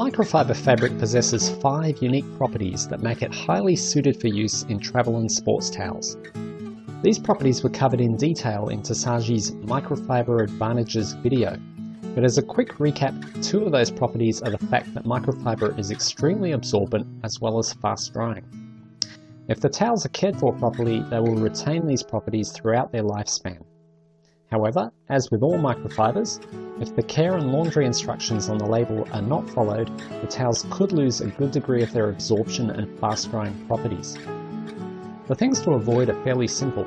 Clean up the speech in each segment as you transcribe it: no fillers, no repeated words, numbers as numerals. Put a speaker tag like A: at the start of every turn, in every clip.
A: Microfiber fabric possesses 5 unique properties that make it highly suited for use in travel and sports towels. These properties were covered in detail in Tasajee's Microfiber Advantages video, but as a quick recap, 2 of those properties are the fact that microfiber is extremely absorbent as well as fast drying. If the towels are cared for properly, they will retain these properties throughout their lifespan. However, as with all microfibers, if the care and laundry instructions on the label are not followed, the towels could lose a good degree of their absorption and fast-drying properties. The things to avoid are fairly simple.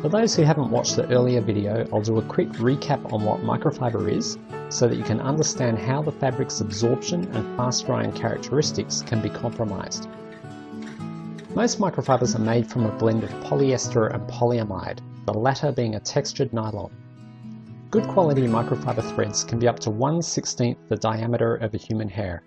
A: For those who haven't watched the earlier video, I'll do a quick recap on what microfiber is, so that you can understand how the fabric's absorption and fast-drying characteristics can be compromised. Most microfibers are made from a blend of polyester and polyamide, the latter being a textured nylon. Good quality microfiber threads can be up to 1/16 the diameter of a human hair.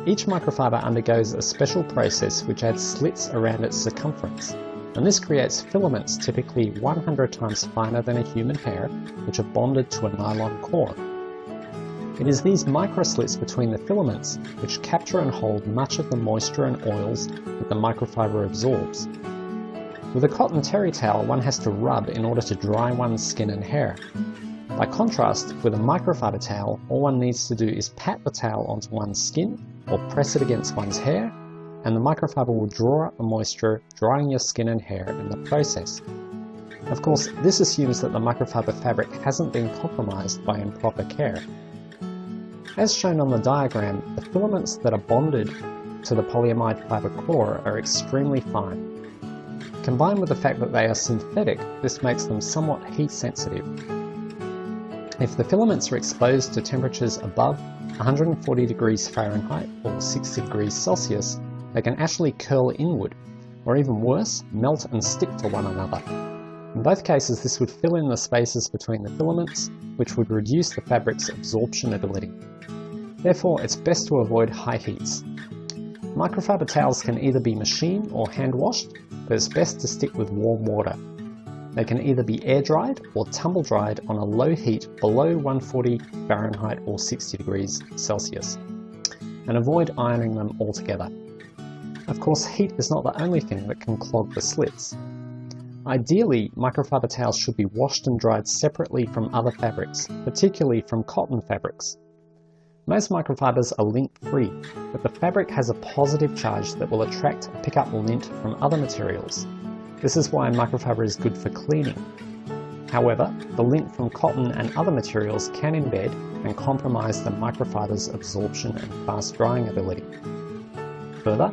A: Each microfiber undergoes a special process which adds slits around its circumference, and this creates filaments typically 100 times finer than a human hair, which are bonded to a nylon core. It is these microslits between the filaments which capture and hold much of the moisture and oils that the microfiber absorbs. With a cotton terry towel, one has to rub in order to dry one's skin and hair. By contrast, with a microfiber towel, all one needs to do is pat the towel onto one's skin or press it against one's hair, and the microfiber will draw up the moisture, drying your skin and hair in the process. Of course, this assumes that the microfiber fabric hasn't been compromised by improper care. As shown on the diagram, the filaments that are bonded to the polyamide fiber core are extremely fine. Combined with the fact that they are synthetic, this makes them somewhat heat sensitive. If the filaments are exposed to temperatures above 140 degrees Fahrenheit or 60 degrees Celsius, they can actually curl inward, or even worse, melt and stick to one another. In both cases, this would fill in the spaces between the filaments, which would reduce the fabric's absorption ability. Therefore, it's best to avoid high heats. Microfiber towels can either be machine or hand washed, but it's best to stick with warm water. They can either be air dried or tumble dried on a low heat below 140 Fahrenheit or 60 degrees Celsius, and avoid ironing them altogether. Of course, heat is not the only thing that can clog the slits. Ideally, microfiber towels should be washed and dried separately from other fabrics, particularly from cotton fabrics. Most microfibers are lint-free, but the fabric has a positive charge that will attract and pick up lint from other materials. This is why microfiber is good for cleaning. However, the lint from cotton and other materials can embed and compromise the microfiber's absorption and fast drying ability. Further,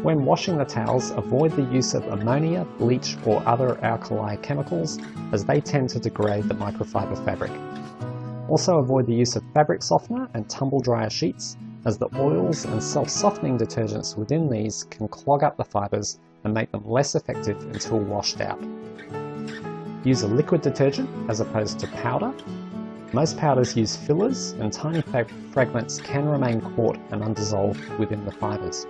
A: when washing the towels, avoid the use of ammonia, bleach or other alkali chemicals, as they tend to degrade the microfiber fabric. Also avoid the use of fabric softener and tumble-dryer sheets, as the oils and self-softening detergents within these can clog up the fibers and make them less effective until washed out. Use a liquid detergent as opposed to powder. Most powders use fillers, and tiny fragments can remain caught and undissolved within the fibers.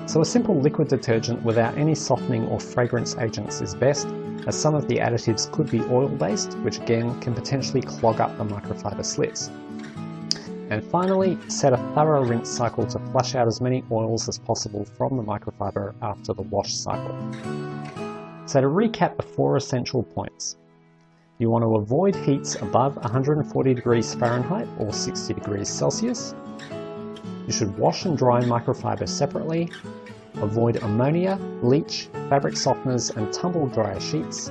A: So a simple liquid detergent without any softening or fragrance agents is best, as some of the additives could be oil-based, which again can potentially clog up the microfiber slits. And finally, set a thorough rinse cycle to flush out as many oils as possible from the microfiber after the wash cycle. So to recap the 4 essential points. You want to avoid heats above 140 degrees Fahrenheit or 60 degrees Celsius. You should wash and dry microfiber separately. Avoid ammonia, bleach, fabric softeners and tumble dryer sheets.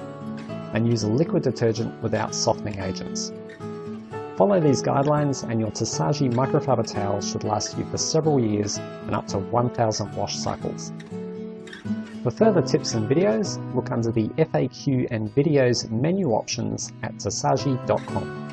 A: And use a liquid detergent without softening agents. Follow these guidelines and your Tasajee microfiber towel should last you for several years and up to 1,000 wash cycles. For further tips and videos, look under the FAQ and videos menu options at tasajee.com.